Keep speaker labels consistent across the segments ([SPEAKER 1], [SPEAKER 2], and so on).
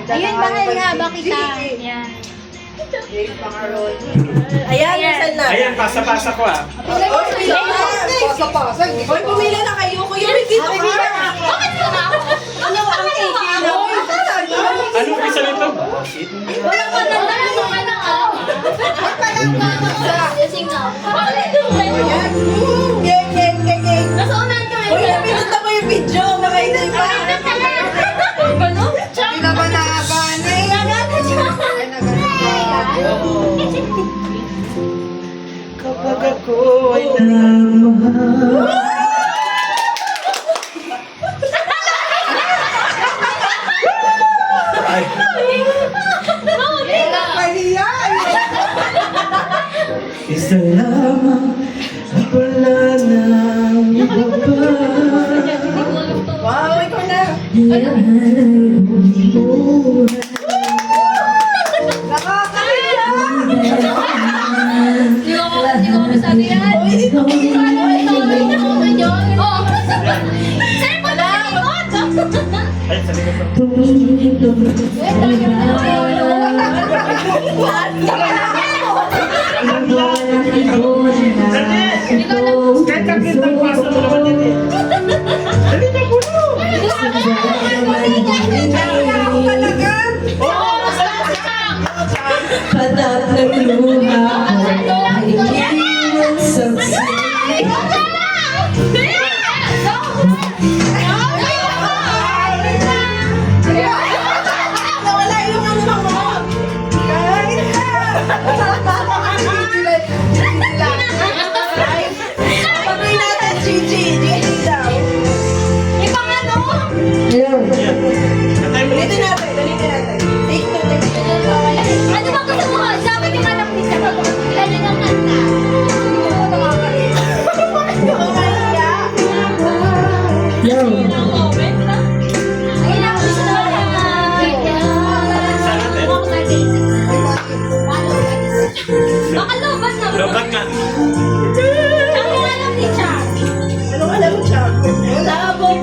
[SPEAKER 1] Ayun, mahal nga ba kita? Yan.
[SPEAKER 2] Ayan, nasan na?
[SPEAKER 3] Ayan, pasa-pasa ko ah.
[SPEAKER 2] Pasa-pasa. Hoy, pumila na kayo. Kuya, may dito ka.
[SPEAKER 1] Bakit ka na ako?
[SPEAKER 2] Ano ang AJ na?
[SPEAKER 3] Anong isa nito?
[SPEAKER 1] Wala pa na lang ka na ako. Lasing na ako. Bakit yung
[SPEAKER 2] Ayan. Game, game, game, game.
[SPEAKER 1] Nasa unahan ka
[SPEAKER 2] Uy, pinunta mo yung video. Makainin pa.
[SPEAKER 1] Ano?
[SPEAKER 2] Hindi na ba nakabanay?
[SPEAKER 3] Kapag ako'y namahal. Ay,
[SPEAKER 2] Mahiyan.
[SPEAKER 3] isa lamang at wala nang iba pa.
[SPEAKER 2] Wow, ikaw na. Nakakahiya.
[SPEAKER 1] Di ko masabi yan. Sir, wala ako.
[SPEAKER 3] Ay, sa likod pa. Kahit kakit ang paso mo naman yan eh. Dali na po no.
[SPEAKER 2] Ako talaga.
[SPEAKER 4] Patat ng luha ko ay iiwan saksi.
[SPEAKER 2] Nawala yung ano mo. Kahit na. Pagawin natin, Gigi. Gigi daw.
[SPEAKER 4] Ayan.
[SPEAKER 3] Katay mo
[SPEAKER 2] Dalitin natin, dalitin natin. Take two, take two.
[SPEAKER 1] Ano ba gusto mo? Sabi ni Manang Lisa, kailan ng kanta?
[SPEAKER 2] Bakit ka mamaya?
[SPEAKER 4] Ayan.
[SPEAKER 1] Ayun ako gusto na. Baka lobat na.
[SPEAKER 3] Lobat nga.
[SPEAKER 1] Sabi nga lang ni Chang.
[SPEAKER 2] Ano ka lang, Chang? Labot.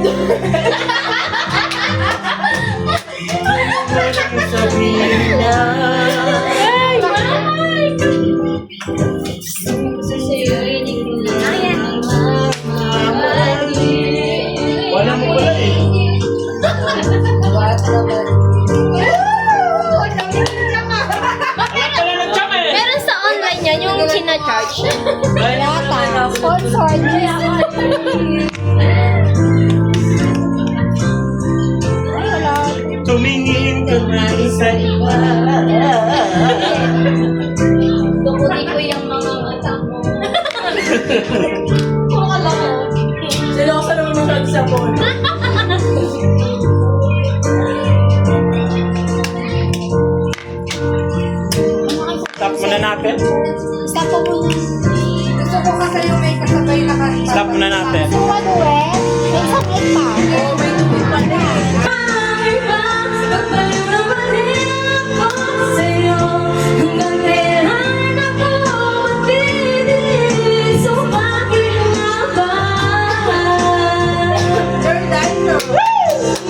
[SPEAKER 3] Sabihin na. Wala mo pala eh. Wala pala ng jam eh.
[SPEAKER 1] Meron sa online yan, yung china-charge.
[SPEAKER 3] Ay,
[SPEAKER 1] Sponsored. Ay, wala.
[SPEAKER 3] tumingin ka na sa iba.
[SPEAKER 1] Dukutin ko yung mga mata mo. Kung alam mo.
[SPEAKER 2] Silosa naman masyado sa phone.
[SPEAKER 3] Stop muna natin.
[SPEAKER 1] Stop ko muna.
[SPEAKER 2] Gusto ko kasi yung may kasabay na kanta.
[SPEAKER 3] Stop muna natin.
[SPEAKER 1] Kung ano eh, may sakit pa.
[SPEAKER 2] Oo, may tubig pa na. Third time na.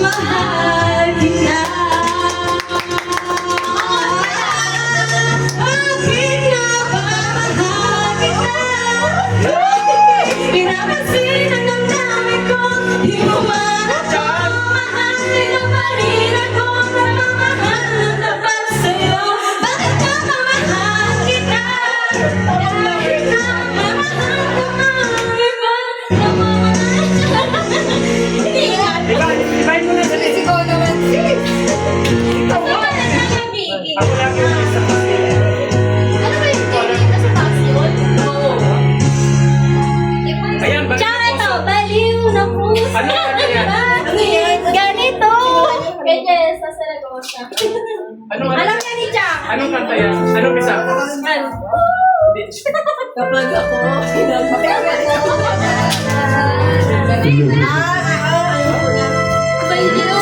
[SPEAKER 4] Mahal kita. Bakit nga ba mahal kita? Pinapansin ang damdamin ko. Di mo man ako mahalin ang parin ako. Namamahal na dapat sa'yo. Bakit nga ba mahal kita? Dahil na mamahal ko ang iba. Hindi nga.
[SPEAKER 3] Ibahin mo na sa list.
[SPEAKER 2] Ikaw naman, sis.
[SPEAKER 3] Ako lang yung isa kasi.
[SPEAKER 1] Ano ba yung technique na sa taas yun?
[SPEAKER 3] Ayan, balik
[SPEAKER 1] Tsaka
[SPEAKER 3] mo
[SPEAKER 1] ito,
[SPEAKER 3] puso.
[SPEAKER 1] baliw na puso.
[SPEAKER 3] Ano yan?
[SPEAKER 1] Bakit ganito? Ganyan, sa Saragossa.
[SPEAKER 3] Anong
[SPEAKER 1] Alam niya ni Chang.
[SPEAKER 3] Anong kanta yan? Anong isa?
[SPEAKER 2] Kapag ako,
[SPEAKER 1] Ayun na.
[SPEAKER 2] ayoko na.
[SPEAKER 1] Baliw.